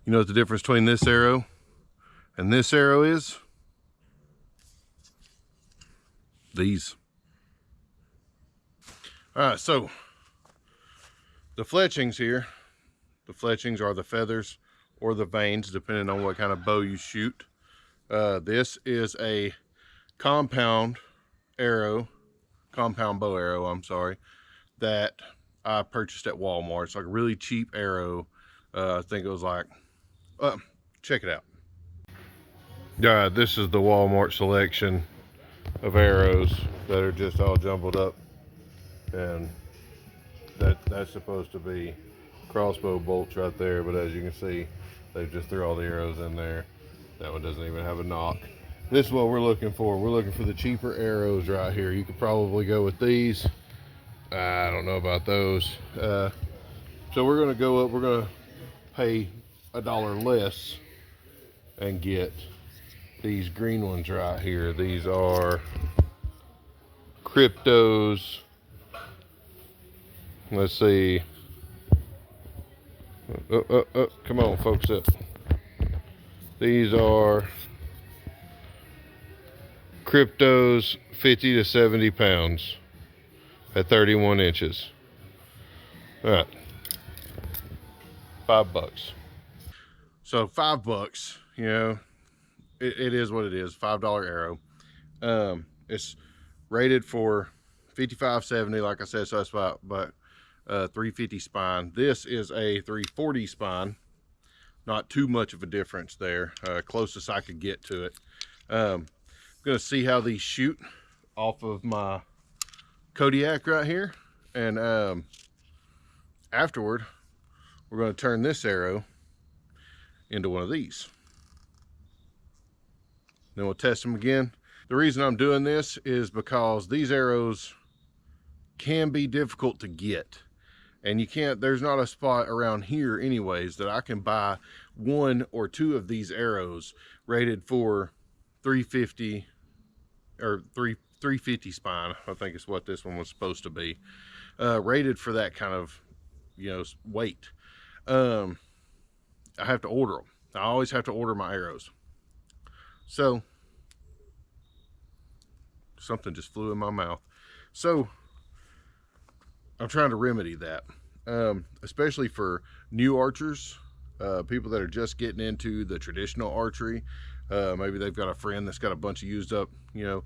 You know what the difference between this arrow and this arrow is? These. All right, so the fletchings here, the fletchings are the feathers or the vanes, depending on what kind of bow you shoot. This is a compound bow arrow, I'm sorry, that I purchased at Walmart. It's like a really cheap arrow. I think it was like, check it out. This is the Walmart selection of arrows that are just all jumbled up, and that's supposed to be crossbow bolts right there, but as you can see, they just threw all the arrows in there. That one doesn't even have a nock. This is what we're looking for. We're looking for the cheaper arrows right here. You could probably go with these. I don't know about those. So we're gonna go up, we're gonna pay $1 less and get these green ones right here. These are Cryptos. Let's see. Come on, focus up. These are Cryptos 50 to 70 pounds at 31 inches. All right, $5. So $5, you know, it is what it is. $5 arrow. It's rated for 55-70, like I said, so that's about 350 spine. This is a 340 spine. Not too much of a difference there. Closest I could get to it. I'm gonna see how these shoot off of my Kodiak right here, and afterward we're going to turn this arrow into one of these. Then we'll test them again. The reason I'm doing this is because these arrows can be difficult to get, and you can't, there's not a spot around here anyways that I can buy 1 or 2 of these arrows rated for 350 or 350 spine, I think is what this one was supposed to be, rated for that kind of, you know, weight. I have to order them. I always have to order my arrows. So something just flew in my mouth. So I'm trying to remedy that, especially for new archers, people that are just getting into the traditional archery. Maybe they've got a friend that's got a bunch of used up, you know.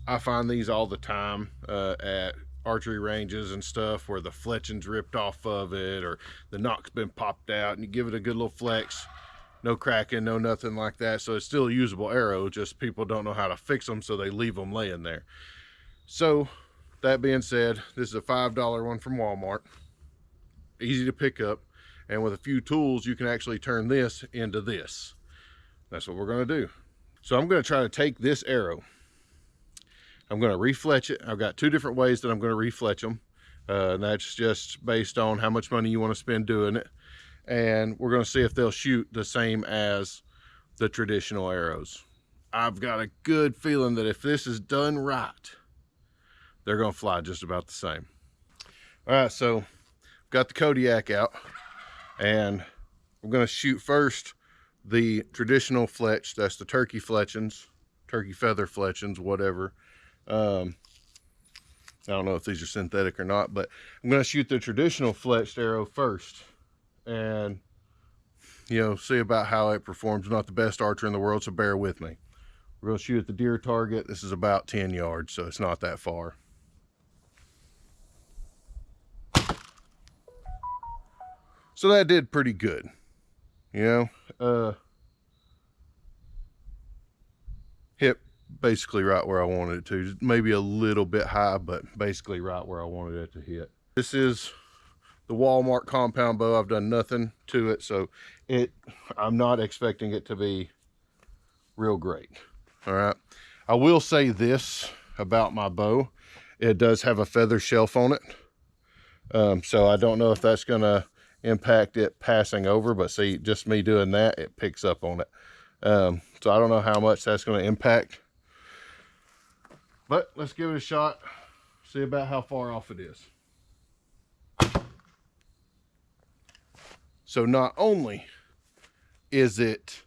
I find these all the time at archery ranges and stuff where the fletching's ripped off of it, or the nock's been popped out, and you give it a good little flex, no cracking, no nothing like that. So it's still a usable arrow, just people don't know how to fix them, so they leave them laying there. So that being said, this is a $5 one from Walmart, easy to pick up, and with a few tools you can actually turn this into this. That's what we're going to do. So I'm going to try to take this arrow, I'm going to refletch it. I've got 2 different ways that I'm going to refletch them, and that's just based on how much money you want to spend doing it. And we're going to see if they'll shoot the same as the traditional arrows. I've got a good feeling that if this is done right, they're going to fly just about the same. All right, so got the Kodiak out, and I'm going to shoot first the traditional fletch. That's the turkey fletchings, turkey feather fletchings, whatever. I don't know if these are synthetic or not, but I'm going to shoot the traditional fletched arrow first, and you know, see about how it performs. I'm not the best archer in the world, so bear with me. We're going to shoot at the deer target. This is about 10 yards, so it's not that far. So that did pretty good, you know. Hit basically right where I wanted it to. Maybe a little bit high, but basically right where I wanted it to hit. This is the Walmart compound bow. I've done nothing to it, so I'm not expecting it to be real great. All right, I will say this about my bow: it does have a feather shelf on it, so I don't know if that's gonna impact it passing over, but see, just me doing that, it picks up on it. So I don't know how much that's going to impact, but let's give it a shot, see about how far off it is. So not only is it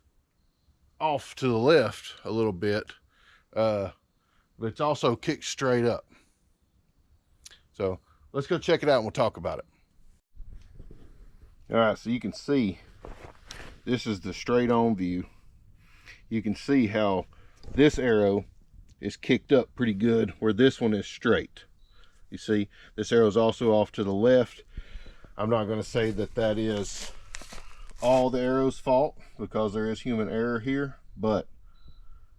off to the left a little bit, but it's also kicked straight up. So let's go check it out and we'll talk about it. All right, so you can see this is the straight on view. You can see how this arrow is kicked up pretty good where this one is straight. You see, this arrow is also off to the left. I'm not going to say that that is all the arrow's fault because there is human error here, but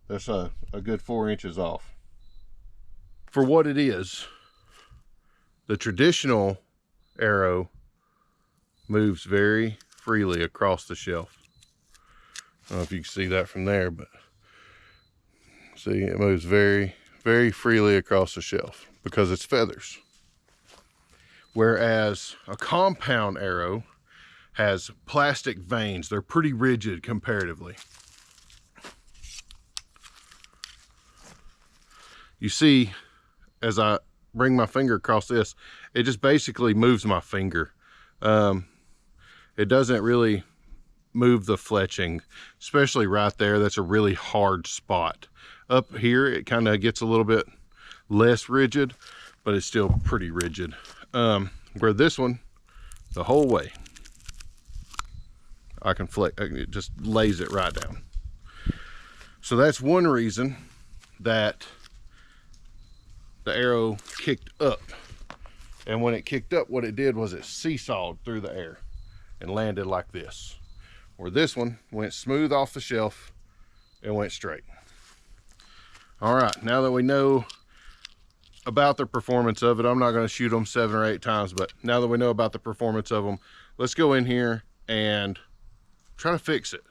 there's a good 4 inches off. For what it is, the traditional arrow moves very freely across the shelf. I don't know if you can see that from there, but see, it moves very, very freely across the shelf because it's feathers. Whereas a compound arrow has plastic vanes. They're pretty rigid comparatively. You see, as I bring my finger across this, it just basically moves my finger. It doesn't really move the fletching, especially right there. That's a really hard spot. Up here, it kind of gets a little bit less rigid, but it's still pretty rigid. Where this one, the whole way, I can flex, it just lays it right down. So that's one reason that the arrow kicked up. And when it kicked up, what it did was it seesawed through the air and landed like this. Where this one went smooth off the shelf and went straight. All right, now that we know about the performance of it, I'm not going to shoot them 7 or 8 times, but now that we know about the performance of them, let's go in here and try to fix it.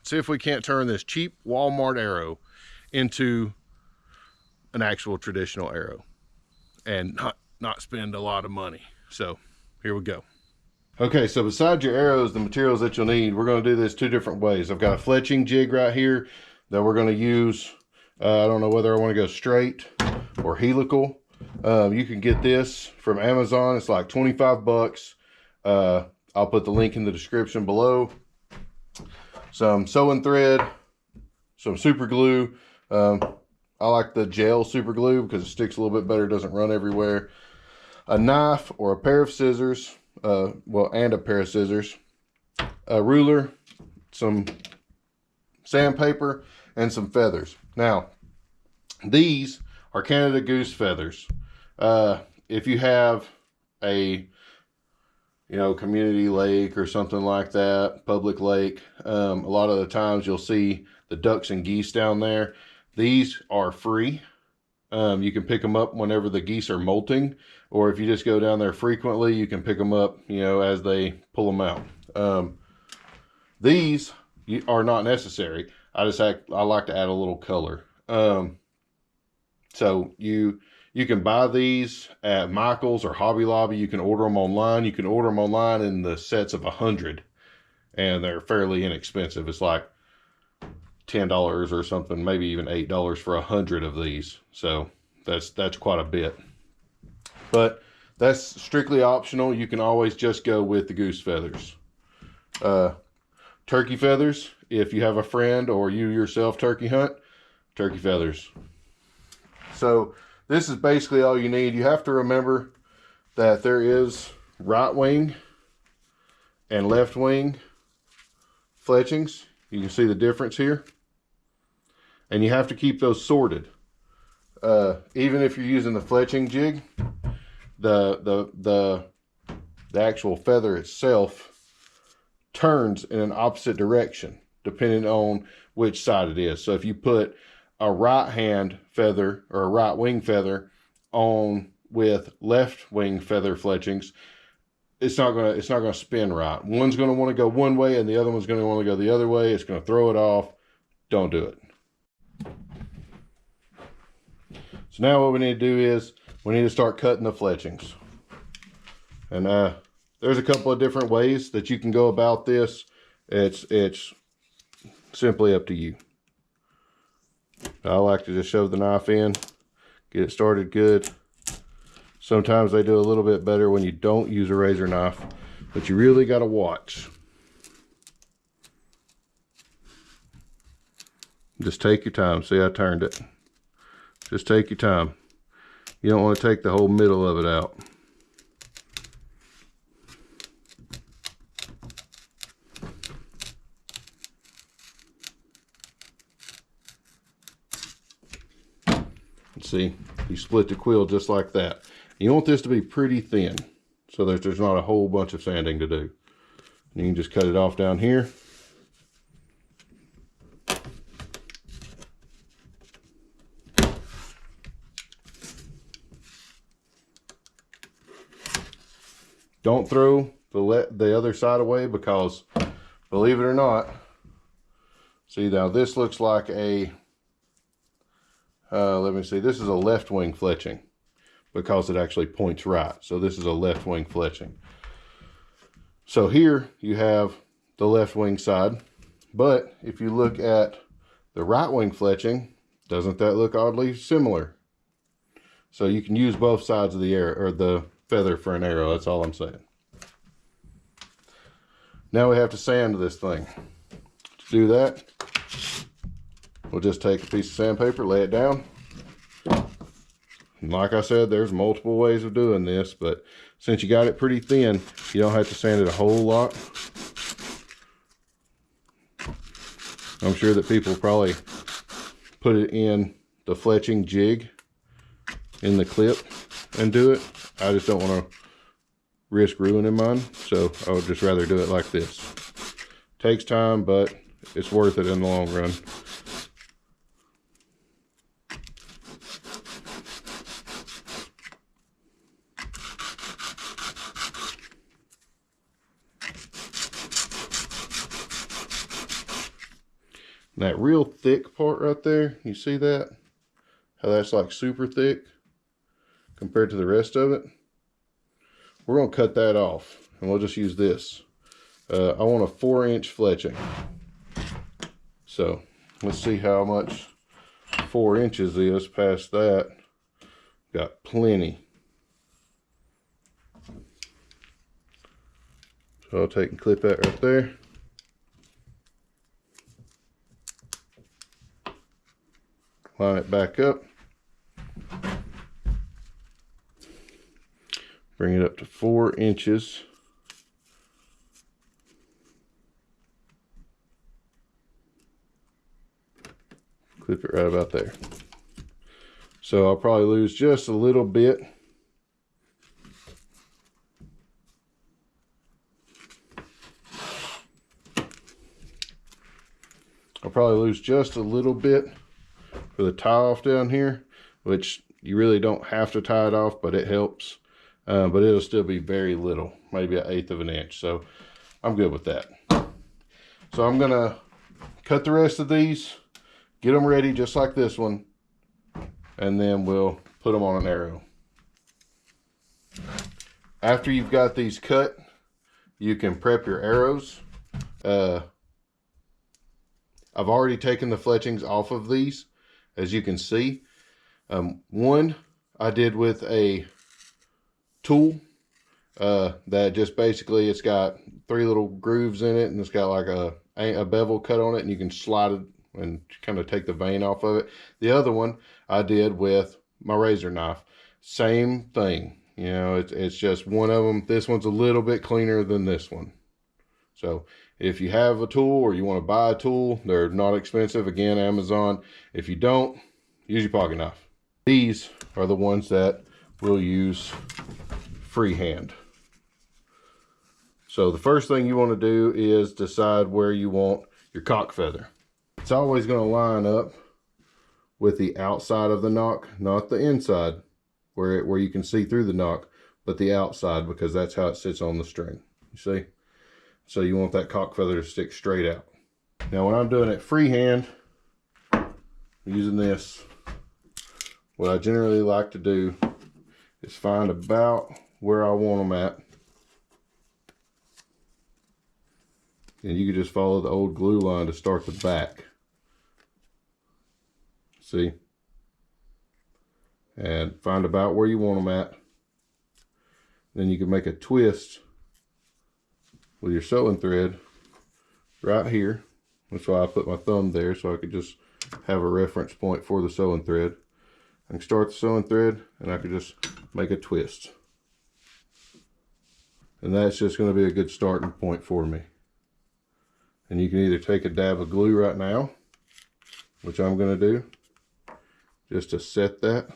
See if we can't turn this cheap Walmart arrow into an actual traditional arrow and not spend a lot of money. So here we go. Okay, so besides your arrows, the materials that you'll need, we're going to do this 2 different ways. I've got a fletching jig right here that we're going to use. I don't know whether I want to go straight or helical. You can get this from Amazon. It's like 25 bucks. I'll put the link in the description below. Some sewing thread, some super glue. I like the gel super glue because it sticks a little bit better, doesn't run everywhere. A knife or a pair of scissors, and a pair of scissors, a ruler, some sandpaper, and some feathers. Now, these are Canada Goose feathers. If you have a community lake or something like that, public lake, a lot of the times you'll see the ducks and geese down there. These are free. You can pick them up whenever the geese are molting, or if you just go down there frequently, you can pick them up, as they pull them out. These are not necessary. I like to add a little color. So you can buy these at Michael's or Hobby Lobby. You can order them online. You can order them online in the sets of 100, and they're fairly inexpensive. It's like $10 or something, maybe even $8 for 100 of these. So that's quite a bit. But that's strictly optional. You can always just go with the goose feathers. Turkey feathers, if you have a friend or you yourself turkey hunt, turkey feathers. So this is basically all you need. You have to remember that there is right wing and left wing fletchings. You can see the difference here. And you have to keep those sorted. Even if you're using the fletching jig, the actual feather itself turns in an opposite direction depending on which side it is. So if you put a right hand feather or a right wing feather on with left wing feather fletchings, it's not gonna spin right. One's gonna want to go one way and the other one's gonna want to go the other way. It's gonna throw it off. Don't do it. So now what we need to do is we need to start cutting the fletchings. And there's a couple of different ways that you can go about this. It's simply up to you. I like to just shove the knife in, get it started good. Sometimes they do a little bit better when you don't use a razor knife, but you really got to watch. Just take your time. See, I turned it. Just take your time. You don't want to take the whole middle of it out. See, you split the quill just like that. You want this to be pretty thin so that there's not a whole bunch of sanding to do. You can just cut it off down here. Don't throw the other side away, because believe it or not, see, now this looks like a let me see, this is a left wing fletching because it actually points right. So this is a left wing fletching. So here you have the left wing side, but if you look at the right wing fletching, doesn't that look oddly similar? So you can use both sides of the arrow, or the feather, for an arrow. That's all I'm saying. Now we have to sand this thing. To do that, we'll just take a piece of sandpaper, lay it down. And like I said, there's multiple ways of doing this, but since you got it pretty thin, you don't have to sand it a whole lot. I'm sure that people probably put it in the fletching jig in the clip and do it. I just don't want to risk ruining mine, so I would just rather do it like this. Takes time, but it's worth it in the long run. That real thick part right there, you see that? How that's like super thick compared to the rest of it? We're gonna cut that off and we'll just use this. I want a 4-inch fletching. So let's see how much 4 inches is past that. Got plenty. So I'll take and clip that right there. Line it back up. Bring it up to 4 inches. Clip it right about there. So I'll probably lose just a little bit. I'll probably lose just a little bit for the tie off down here, which you really don't have to tie it off, but it helps. But it'll still be very little, maybe 1/8 of an inch. So I'm good with that. So I'm gonna cut the rest of these, get them ready just like this one, and then we'll put them on an arrow. After you've got these cut, you can prep your arrows. I've already taken the fletchings off of these, as you can see. One I did with a tool that just basically, it's got 3 little grooves in it, and it's got like a bevel cut on it, and you can slide it and kind of take the vein off of it. The other one I did with my razor knife. Same thing. You know, it's just one of them. This one's a little bit cleaner than this one. So if you have a tool or you want to buy a tool, they're not expensive. Again, Amazon. If you don't, use your pocket knife. These are the ones that we'll use freehand. So the first thing you want to do is decide where you want your cock feather. It's always going to line up with the outside of the knock, not the inside where you can see through the knock, but the outside, because that's how it sits on the string. You see? So you want that cock feather to stick straight out. Now when I'm doing it freehand, using this, what I generally like to do is find about where I want them at. And you can just follow the old glue line to start the back. See? And find about where you want them at. Then you can make a twist with your sewing thread right here. That's why I put my thumb there, so I could just have a reference point for the sewing thread. I can start the sewing thread and I can just make a twist. And that's just going to be a good starting point for me. And you can either take a dab of glue right now, which I'm going to do, just to set that.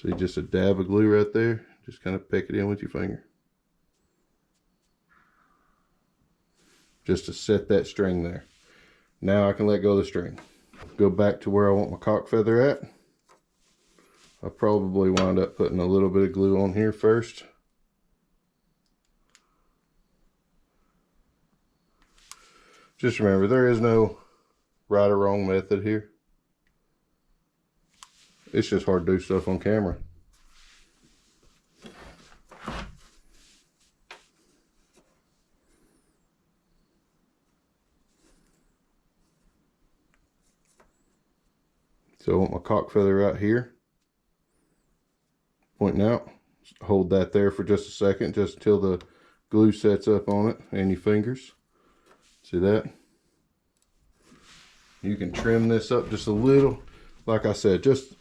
See, just a dab of glue right there. Just kind of peck it in with your finger. Just to set that string there. Now I can let go of the string. Go back to where I want my cock feather at. I'll probably wind up putting a little bit of glue on here first. Just remember, there is no right or wrong method here. It's just hard to do stuff on camera. So I want my cock feather right here, pointing out. Hold that there for just a second, just until the glue sets up on it and your fingers. See that? You can trim this up just a little. Like I said, just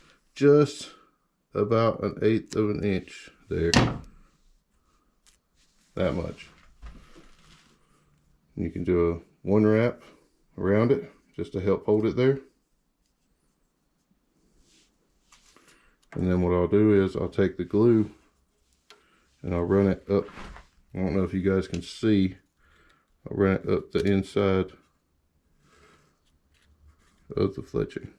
about 1/8 of an inch there. That much. And you can do a one wrap around it just to help hold it there. And then what I'll do is I'll take the glue and I'll run it up. I don't know if you guys can see. I'll run it up the inside of the fletching.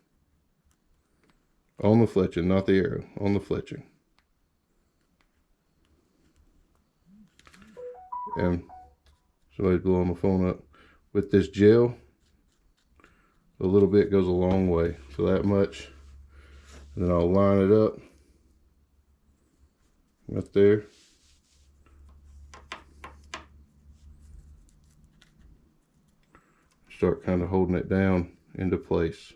On the fletching, not the arrow, on the fletching. And somebody's blowing my phone up. With this gel, a little bit goes a long way. So that much. And then I'll line it up right there. Start kind of holding it down into place.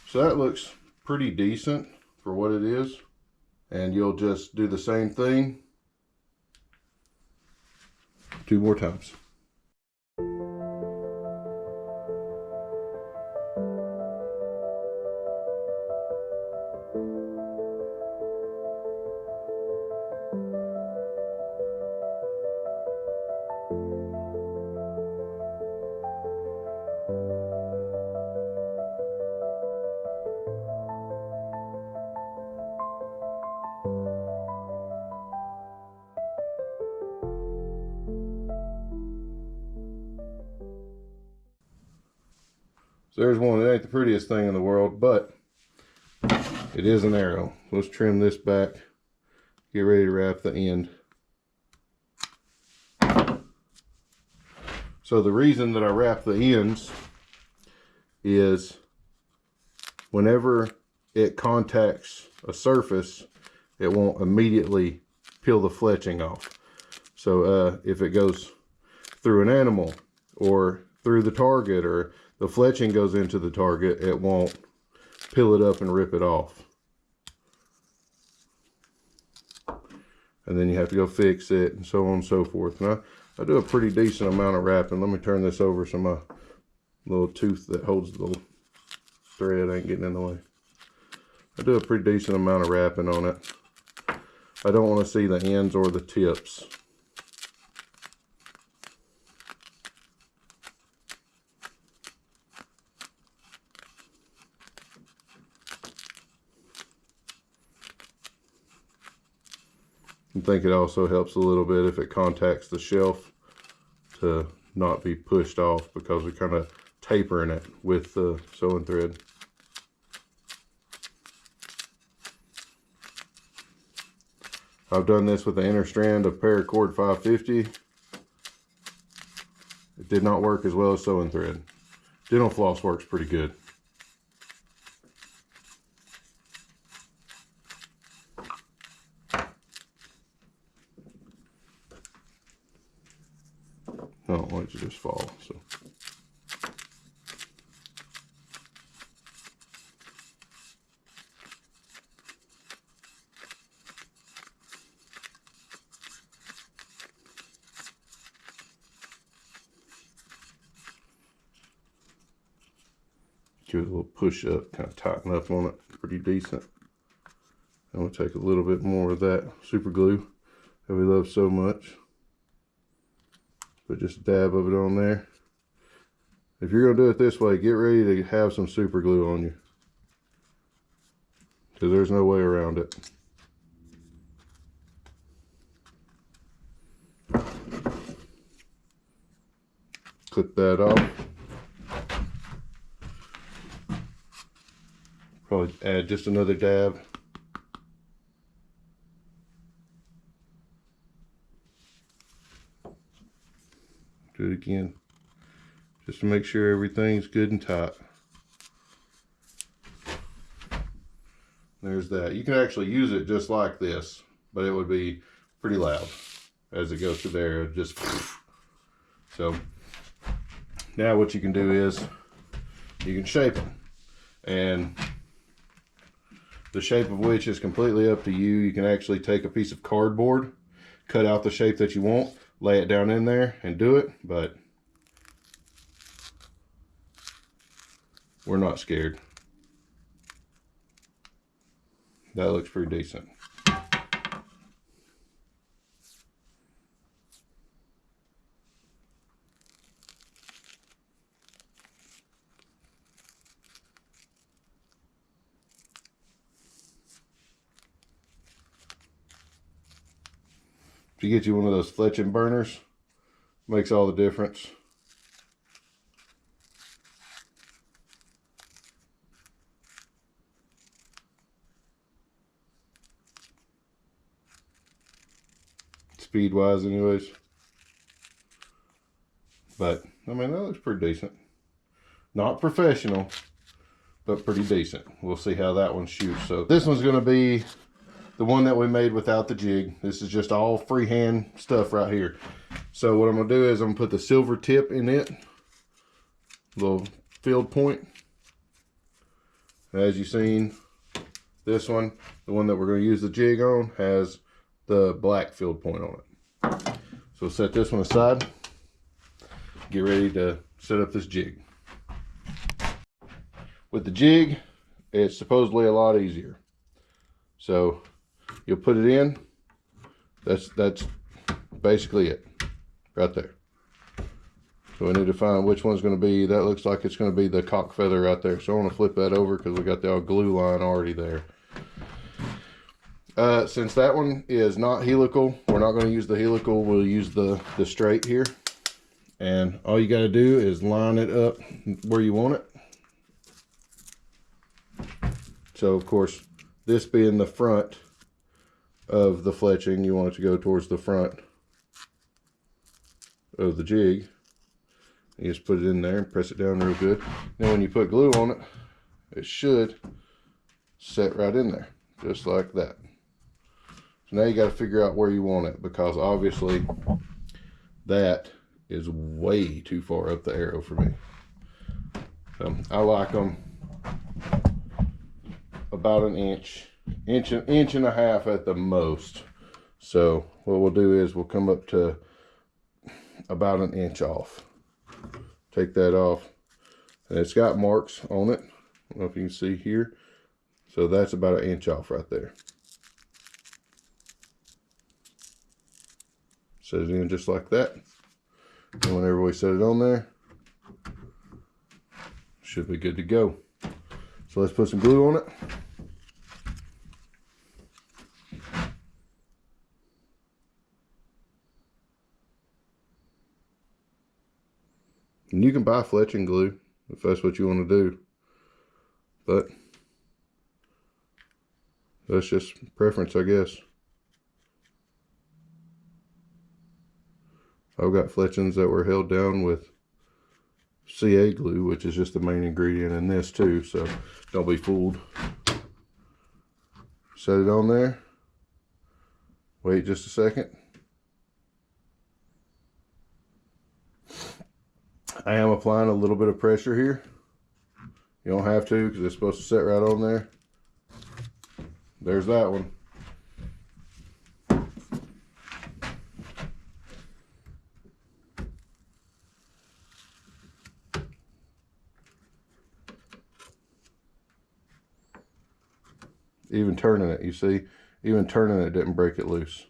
So that looks pretty decent for what it is. And you'll just do the same thing 2 more times. So there's one. It ain't the prettiest thing in the world, but it is an arrow. Let's trim this back. Get ready to wrap the end. So the reason that I wrap the ends is whenever it contacts a surface, it won't immediately peel the fletching off. So if it goes through an animal or through the target, or the fletching goes into the target, it won't peel it up and rip it off. And then you have to go fix it and so on and so forth. And I do a pretty decent amount of wrapping. Let me turn this over so my little tooth that holds the thread ain't getting in the way. I do a pretty decent amount of wrapping on it. I don't want to see the ends or the tips. I think it also helps a little bit if it contacts the shelf to not be pushed off, because we're kind of tapering it with the sewing thread. I've done this with the inner strand of paracord 550. It did not work as well as sewing thread. Dental floss works pretty good. I don't want it to just fall. So Give it a little push up, kind of tighten up on it pretty decent. I'm going to take a little bit more of that super glue that we love so much. Put just a dab of it on there. If you're going to do it this way, get ready to have some super glue on you, because there's no way around it. Clip that off. Probably add just another dab. Do it again, just to make sure everything's good and tight. There's that. You can actually use it just like this, but it would be pretty loud as it goes through there. Just so now what you can do is you can shape it, and the shape of which is completely up to you. You can actually take a piece of cardboard, cut out the shape that you want, lay it down in there and do it, but we're not scared. That looks pretty decent. If you get you one of those Fletching burners, makes all the difference. Speed wise anyways. But I mean, that looks pretty decent. Not professional, but pretty decent. We'll see how that one shoots. So this one's going to be the one that we made without the jig. This is just all freehand stuff right here. So what I'm going to do is I'm going to put the silver tip in it, little field point. As you've seen, this one, the one that we're going to use the jig on, has the black field point on it. So set this one aside, get ready to set up this jig. With the jig, it's supposedly a lot easier. So you'll put it in. That's basically it right there. So we need to find which one's going to be. That looks like it's going to be the cock feather right there. So I want to flip that over because we got the old glue line already there. Since that one is not helical, we're not going to use the helical. We'll use the straight here. And all you got to do is line it up where you want it. So of course, this being the front of the fletching, you want it to go towards the front of the jig. You just put it in there and press it down real good. Then when you put glue on it, it should set right in there, just like that. So now you got to figure out where you want it, because obviously that is way too far up the arrow for me. So I like them about an inch and a half at the most. So what we'll do is we'll come up to about an inch off. Take that off, and it's got marks on it. I don't know if you can see here. So that's about an inch off right there. Set it in just like that. And whenever we set it on there, should be good to go. So let's put some glue on it. And you can buy Fletching glue if that's what you want to do, but that's just preference, I guess. I've got Fletchings that were held down with CA glue, which is just the main ingredient in this too, so don't be fooled. Set it on there. Wait just a second. I am applying a little bit of pressure here. You don't have to, because it's supposed to set right on there. There's that one. even turning it, you see, even turning it didn't break it loose.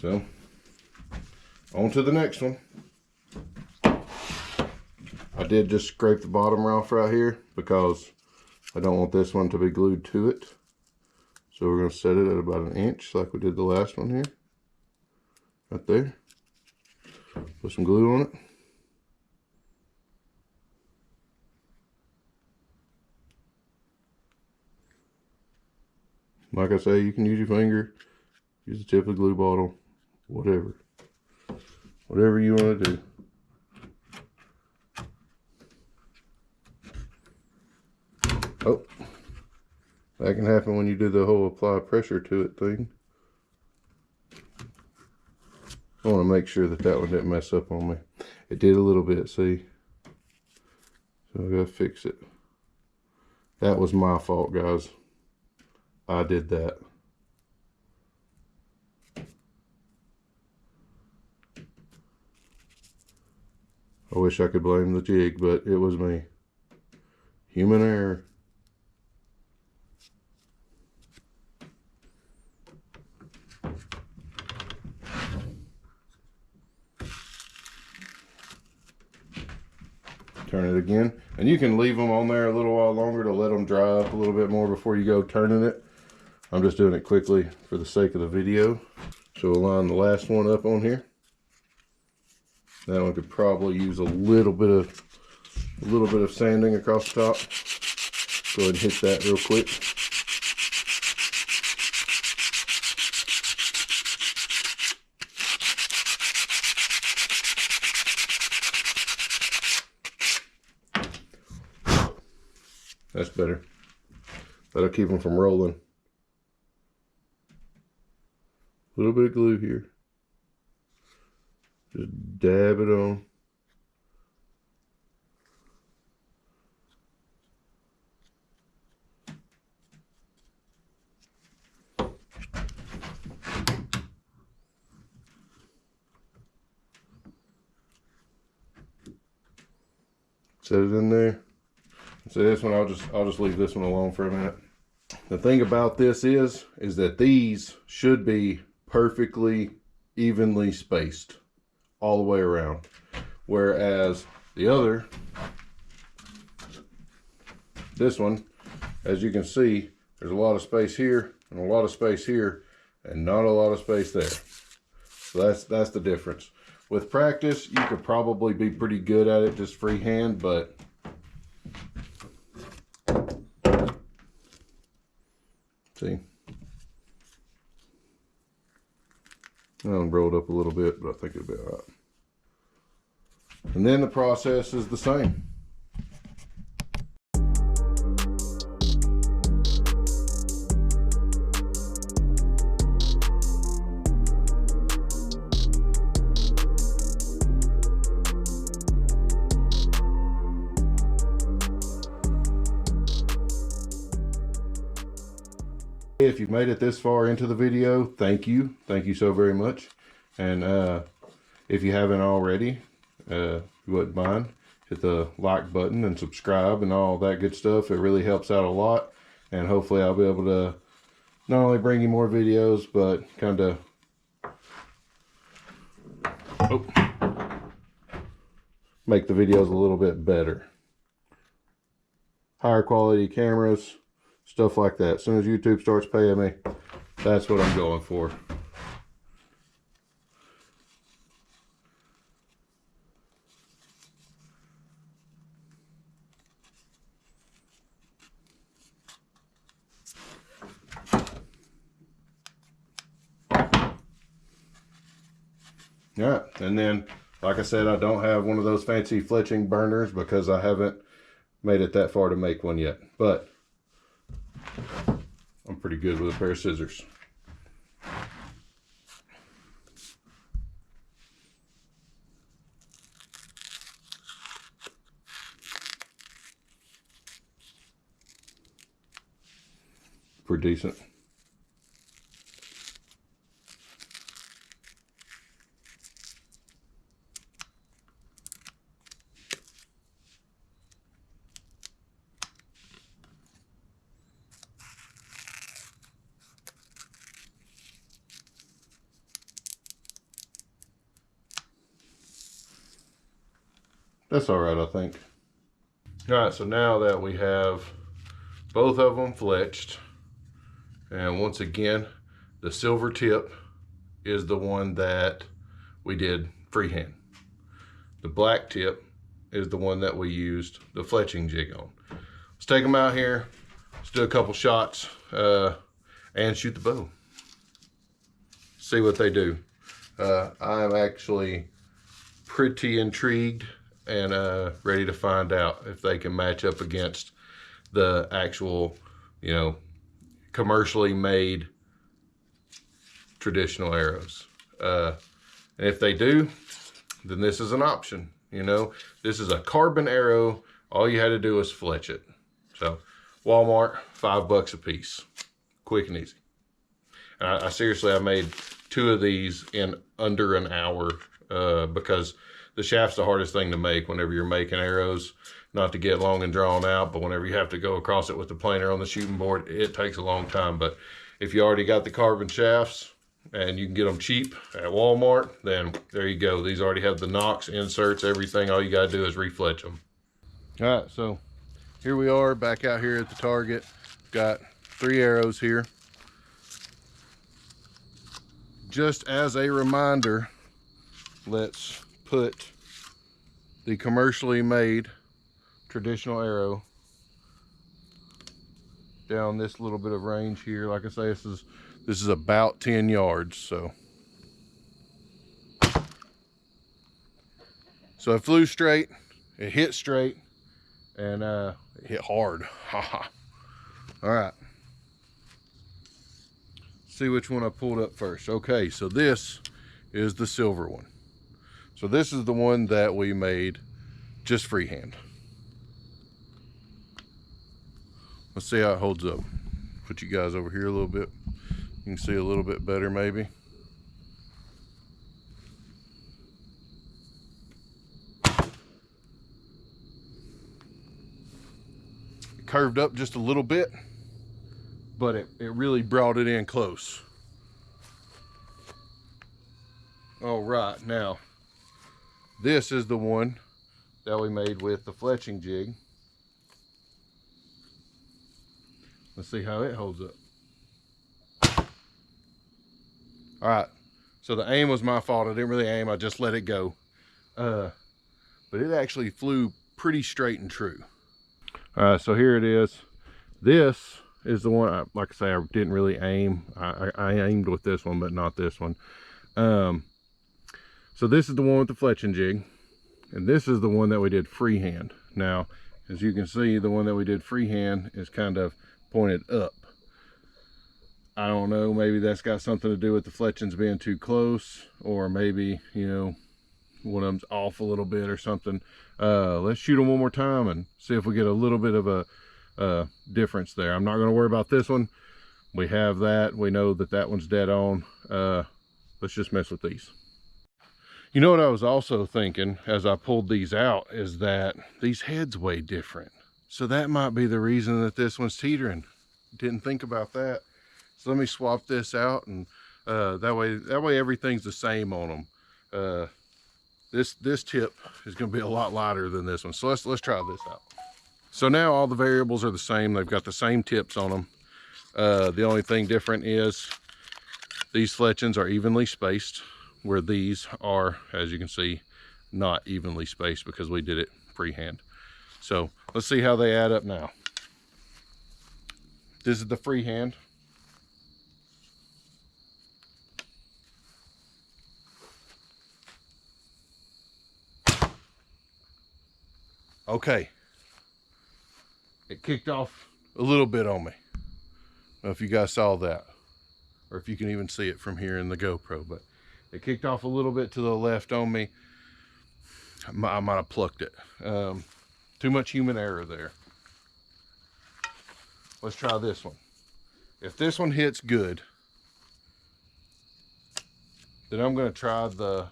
So, on to the next one. I did just scrape the bottom off right here because I don't want this one to be glued to it. So we're going to set it at about 1 inch like we did the last one here. Right there. Put some glue on it. Like I say, you can use your finger, use the tip of the glue bottle, whatever. Whatever you want to do. Oh, that can happen when you do the whole apply pressure to it thing. I want to make sure that that one didn't mess up on me. It did a little bit, see? So I gotta fix it. That was my fault, guys. I did that. I wish I could blame the jig, but it was me. Human error. Turn it again. And you can leave them on there a little while longer to let them dry up a little bit more before you go turning it. I'm just doing it quickly for the sake of the video. So we'll line the last one up on here. That one could probably use a little bit of sanding across the top. Go ahead and hit that real quick. That's better. That'll keep them from rolling. A little bit of glue here. Just dab it on. Set it in there. So this one, I'll just leave this one alone for a minute. The thing about this is that these should be perfectly evenly spaced all the way around. Whereas the other, this one, as you can see, there's a lot of space here and a lot of space here and not a lot of space there. So that's the difference. With practice, you could probably be pretty good at it just freehand, but see, I'm rolled up a little bit, but I think it'll be all right. And then the process is the same. If you've made it this far into the video, thank you so very much. And if you haven't already, if you wouldn't mind, hit the like button and subscribe and all that good stuff. It really helps out a lot, and hopefully I'll be able to not only bring you more videos, but kind of make the videos a little bit better. Higher quality cameras, stuff like that. As soon as YouTube starts paying me, that's what I'm going for. All right, and then, like I said, I don't have one of those fancy fletching burners because I haven't made it that far to make one yet, but I'm pretty good with a pair of scissors. Pretty decent. That's all right, I think. All right, so now that we have both of them fletched, and once again, the silver tip is the one that we did freehand. The black tip is the one that we used the fletching jig on. Let's take them out here. Let's do a couple shots and shoot the bow. See what they do. I'm actually pretty intrigued and ready to find out if they can match up against the actual, you know, commercially made traditional arrows. And if they do, then this is an option. You know, this is a carbon arrow. All you had to do was fletch it. So Walmart, $5 a piece, quick and easy. And I seriously, I made 2 of these in under an hour because the shaft's the hardest thing to make whenever you're making arrows. Not to get long and drawn out, but whenever you have to go across it with the planer on the shooting board, it takes a long time. But if you already got the carbon shafts and you can get them cheap at Walmart, then there you go. These already have the nocks, inserts, everything. All you gotta do is refletch them. All right, so here we are back out here at the target. Got 3 arrows here. Just as a reminder, let's put the commercially made traditional arrow down this little bit of range here. Like I say, this is about 10 yards. So it flew straight, it hit straight, and it hit hard. All right, see which one I pulled up first. Okay, so this is the silver one. So this is the one that we made just freehand. Let's see how it holds up. Put you guys over here a little bit. You can see a little bit better maybe. It curved up just a little bit, but it really brought it in close. All right, now this is the one that we made with the fletching jig. Let's see how it holds up. All right, so the aim was my fault. I didn't really aim, I just let it go. But it actually flew pretty straight and true. All right, so here it is. This is the one, like I say, I didn't really aim. I aimed with this one, but not this one. So this is the one with the fletching jig, and this is the one that we did freehand. Now, as you can see, the one that we did freehand is kind of pointed up. I don't know, maybe that's got something to do with the fletchings being too close, or maybe, you know, one of them's off a little bit or something. Let's shoot them one more time and see if we get a little bit of a difference there. I'm not going to worry about this one. We have that. We know that that one's dead on. Let's just mess with these. You know what I was also thinking as I pulled these out is that these heads weigh different. So that might be the reason that this one's teetering. Didn't think about that. So let me swap this out, and that way everything's the same on them. This tip is going to be a lot lighter than this one. So let's try this out. So now all the variables are the same. They've got the same tips on them. The only thing different is these fletchings are evenly spaced, where these are, as you can see, not evenly spaced because we did it freehand. So let's see how they add up now. This is the freehand. Okay. It kicked off a little bit on me. I don't know if you guys saw that, or if you can even see it from here in the GoPro, but it kicked off a little bit to the left on me. I might have plucked it. Too much human error there. Let's try this one. If this one hits good, then I'm going to try the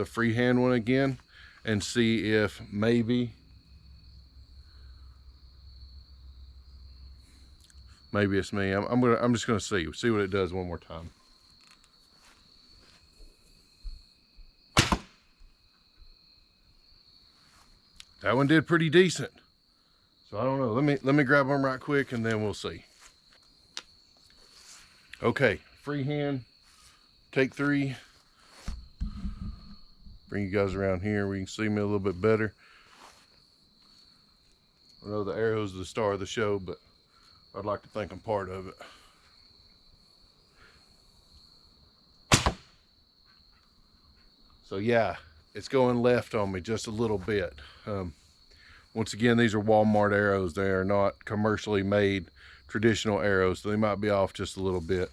freehand one again and see if maybe it's me. I'm just going to see what it does one more time. that one did pretty decent. So I don't know. Let me grab them right quick and then we'll see. Okay, freehand, take 3. Bring you guys around here where you can see me a little bit better. I know the arrow's the star of the show, but I'd like to think I'm part of it. So yeah, it's going left on me just a little bit. Once again, these are Walmart arrows. They are not commercially made traditional arrows, so they might be off just a little bit.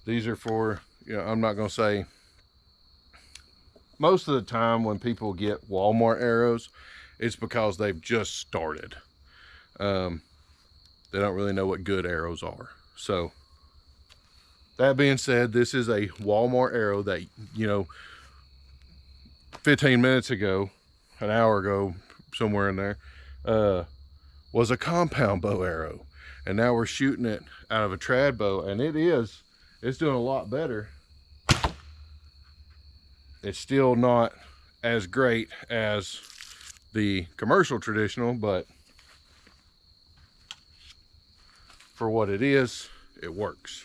These are for, you know, I'm not going to say, most of the time when people get Walmart arrows, it's because they've just started. They don't really know what good arrows are. So that being said, this is a Walmart arrow that, you know, 15 minutes ago, an hour ago, somewhere in there, was a compound bow arrow. And now we're shooting it out of a trad bow, and it's doing a lot better. It's still not as great as the commercial traditional, but for what it is, it works.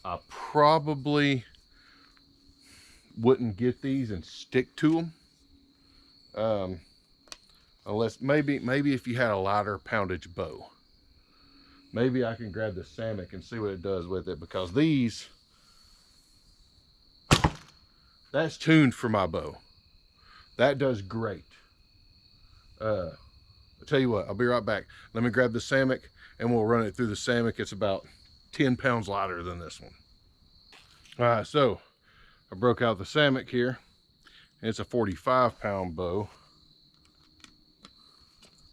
I probably wouldn't get these and stick to them, unless maybe if you had a lighter poundage bow. Maybe I can grab the Samick and see what it does with it, because these, that's tuned for my bow. That does great. I'll tell you what, I'll be right back. Let me grab the Samick and we'll run it through the Samick. It's about 10 pounds lighter than this one. All right, so I broke out the Samick here. It's a 45-pound bow,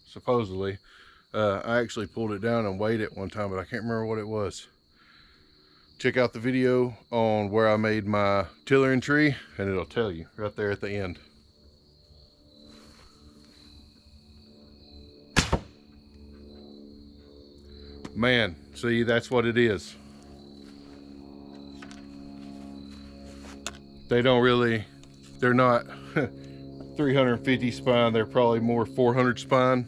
supposedly. I actually pulled it down and weighed it one time, but I can't remember what it was. Check out the video on where I made my tiller and tree, and it'll tell you right there at the end. Man, see, that's what it is. They're not 350 spine, they're probably more 400 spine.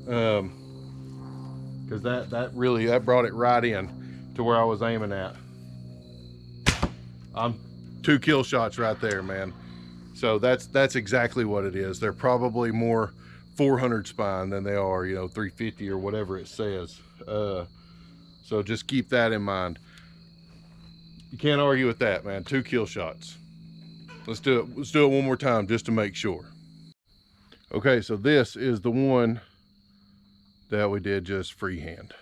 Because that brought it right in to where I was aiming at. I'm 2 kill shots right there, man. So that's exactly what it is. They're probably more 400 spine than they are, you know, 350 or whatever it says. So just keep that in mind. You can't argue with that, man. 2 kill shots. Let's do it. Let's do it one more time just to make sure. Okay, so this is the one that we did just freehand.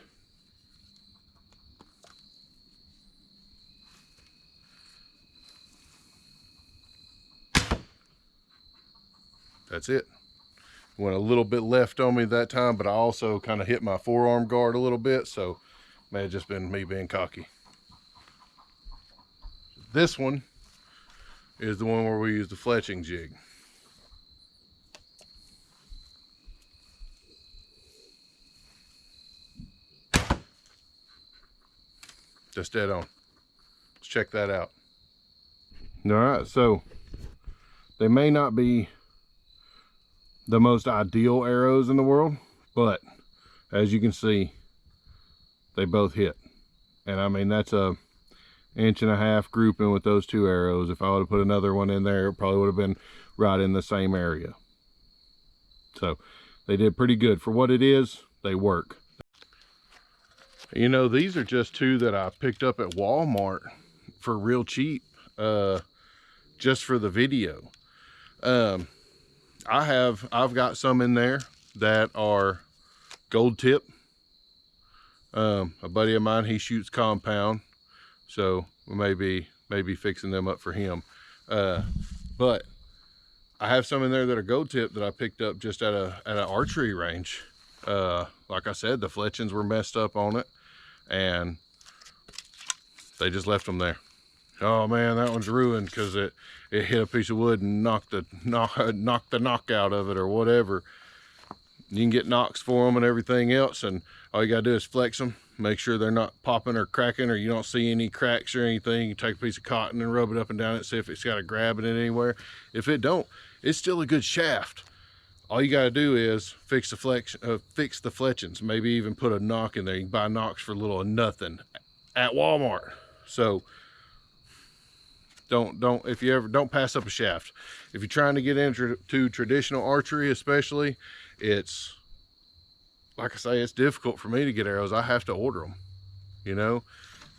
That's it. Went a little bit left on me that time, but I also kind of hit my forearm guard a little bit, so may have just been me being cocky. This one is the one where we use the Fletching jig. Just dead on. Let's check that out. All right, so they may not be the most ideal arrows in the world, but as you can see, they both hit. And I mean, that's a 1.5 inch grouping with those 2 arrows. If I would have put another one in there, it probably would have been right in the same area. So they did pretty good for what it is. They work. You know, these are just 2 that I picked up at Walmart for real cheap, just for the video. I've got some in there that are gold tip. A buddy of mine, he shoots compound, so we may be fixing them up for him. But I have some in there that are gold tip that I picked up just at an archery range. Like I said, the fletchings were messed up on it, and they just left them there. Oh man, that one's ruined because it hit a piece of wood and knocked the knockout of it or whatever. You can get knocks for them and everything else, and all you gotta do is flex them make sure they're not popping or cracking, or you don't see any cracks or anything. You take a piece of cotton and rub it up and down it, see if it's got a grab in it anywhere. If it don't, it's still a good shaft. All you got to do is fix the fletchings, maybe even put a knock in there. You can buy knocks for little or nothing at Walmart. So don't pass up a shaft. If you're trying to get into traditional archery, especially, it's, like I say, it's difficult for me to get arrows. I have to order them, you know.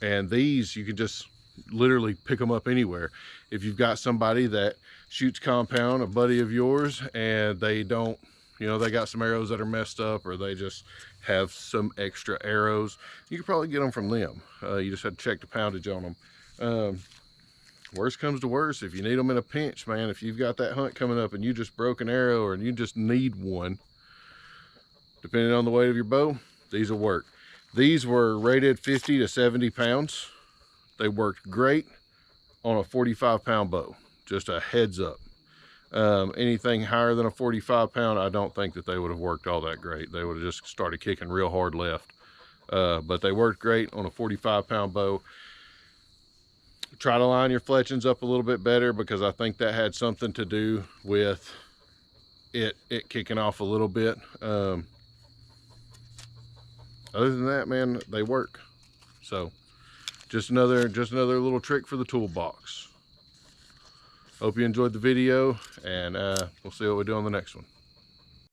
And these, you can just literally pick them up anywhere. If you've got somebody that shoots compound, a buddy of yours, and they don't, you know, they got some arrows that are messed up, or they just have some extra arrows, you can probably get them from them. You just have to check the poundage on them. Worst comes to worst, if you need them in a pinch, man, if you've got that hunt coming up and you just broke an arrow, or you just need one, depending on the weight of your bow, these will work. These were rated 50 to 70 pounds. They worked great on a 45-pound bow. Just a heads up. Anything higher than a 45-pound, I don't think that they would have worked all that great. They would have just started kicking real hard left. But they worked great on a 45-pound bow. Try to line your fletchings up a little bit better, because I think that had something to do with it kicking off a little bit. Other than that, man, they work. So just another little trick for the toolbox. Hope you enjoyed the video, and we'll see what we do on the next one.